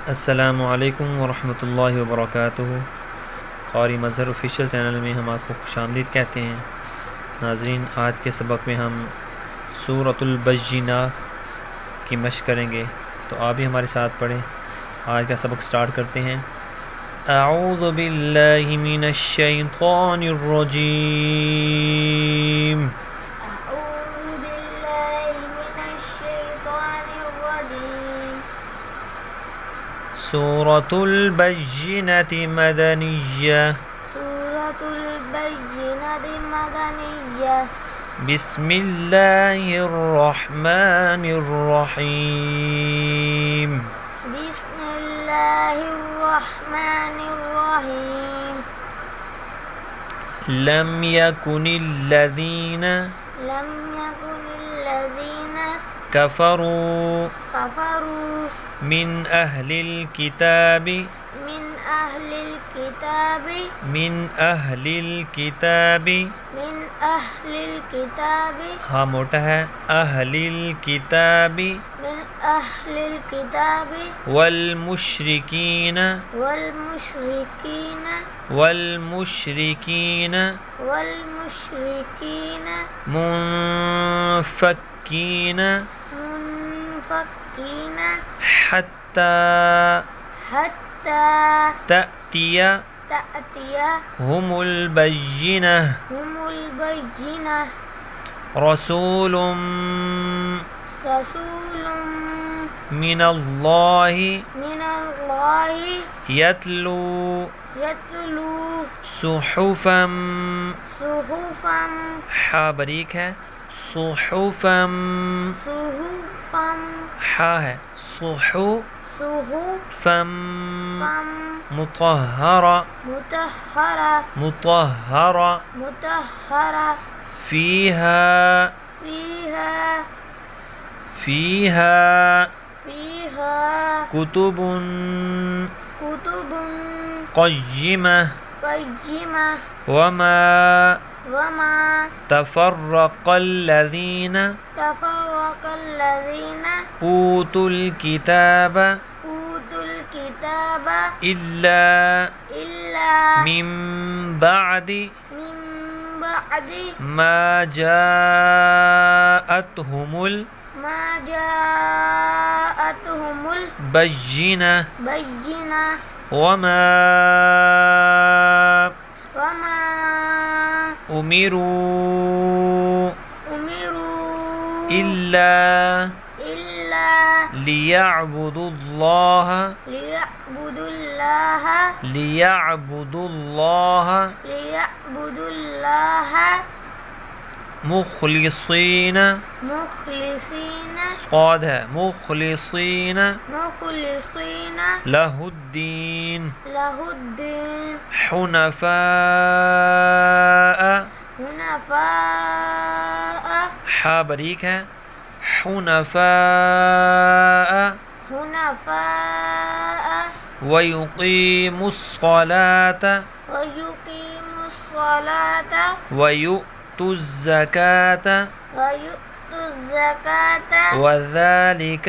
अस्सलामु अलैकुम वरहमतुल्लाहि वबरकातुहू। क़ारी मज़हर ऑफिशियल चैनल में हम आपको खुशामदीद कहते हैं। नाज़रीन, आज के सबक में हम सूरतुल बय्यिना की मश्क करेंगे, तो आप भी हमारे साथ पढ़ें। आज का सबक स्टार्ट करते हैं। अऊज़ु बिल्लाहि मिनश शैतानिर रजीम। सूरतुल बय्यिनति मदनिय्या। सूरतुल बय्यिनति मदनिय्या। बिस्मिल्लाहिर रहमानिर रहीम। बिस्मिल्लाहिर रहमानिर रहीम। लम यकुनिल्लज़ीना कफ़रू मिन अहलिल किताबि हाँ मोटा है, अहलिल किताबि वल मुश्रिकीन मुनफ़क्कीन हत्ता तअतिया हुमुल बय्यिनह। रसूलुम मिनल्लाहि यत्लू सुहुफ़म हा बारीक है, सुहुफ़म हा है, सुहुफ़म मुतहहरा फ़ीहा कुतुबुन क़य्यिमह वमा तफ़र्रक़ल्लज़ीना ऊतुल किताब इल्ला मिन बअदि मा जाअतहुमुल बय्यिना वमा उमिरू इल्ला लियअबुदुल्लाह मुख़लिसीन स्वाद है, मुख़लिसीन लहुद्दीन हुनफ़ाअ हा बारीक है, हुनफ़ाअ वयुक़ीमुस्सलात वयु'तुज़्ज़कात वज़ालिक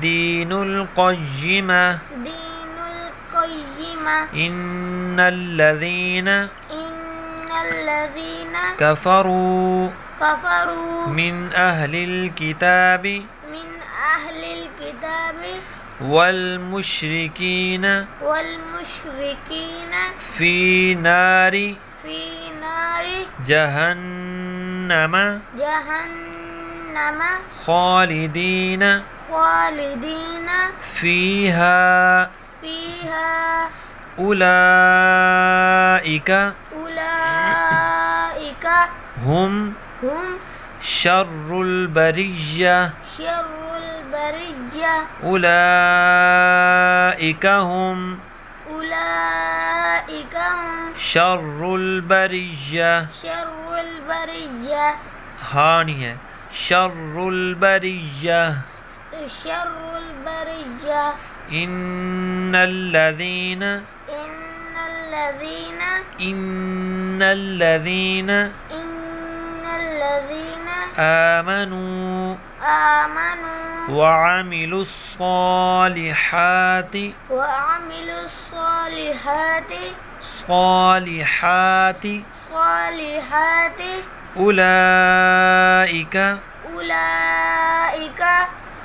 दीनुल क़य्यिमह। इन्नल्लज़ीना कफ़रू मिन अहलिल किताबि वल मुश्रिकीन फ़ी नारि जहन्नम ख़ालिदीन फ़ीहा उलाइका हुम शर्रुल बरिय्या। उलाइका हुम शर्रुल बरिय्या। हाँ नहीं है, शर्रुल बरिय्या। इन्नल्लज़ीना आमनू वअमिलुस्सालिहाति सालिहाति उलाइका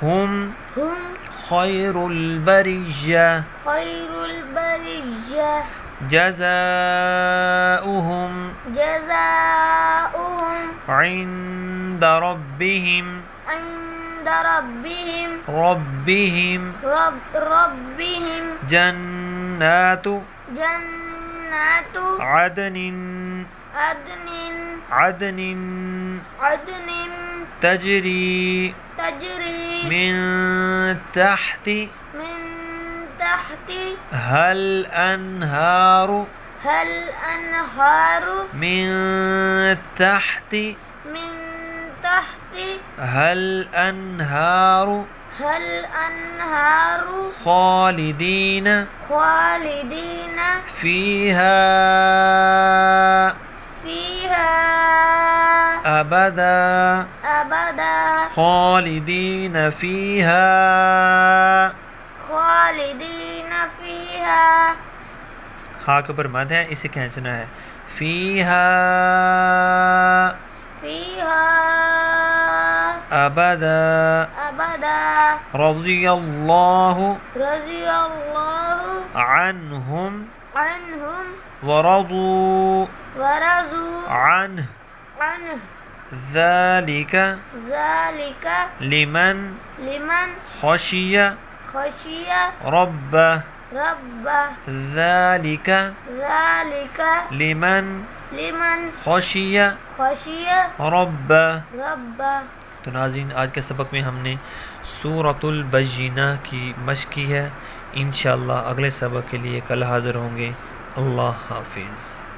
हुम खैरुल बरिय्या जज़ाउहुम इंद रब्बिहिम जन्नातु अदनिन तजरी मिन तहती हल अनहारु मिन तहती हल अनहारु खालिदीन फीहा अबदा खालिदीन फीहा हा के ऊपर मद है, इसे खींचना है। फीहा अबदा रज़ियल्लाहु अन्हुम वरज़ू अन्हु ज़ालिका लिमन खशिया रब्बह ज़ालिका लिमन खशिया रब्बह। तो नाज़रीन, आज के सबक में हमने सूरतुल बय्यिना की मश्क की है। इंशाअल्लाह अगले सबक के लिए कल हाज़िर होंगे। अल्लाह हाफिज़।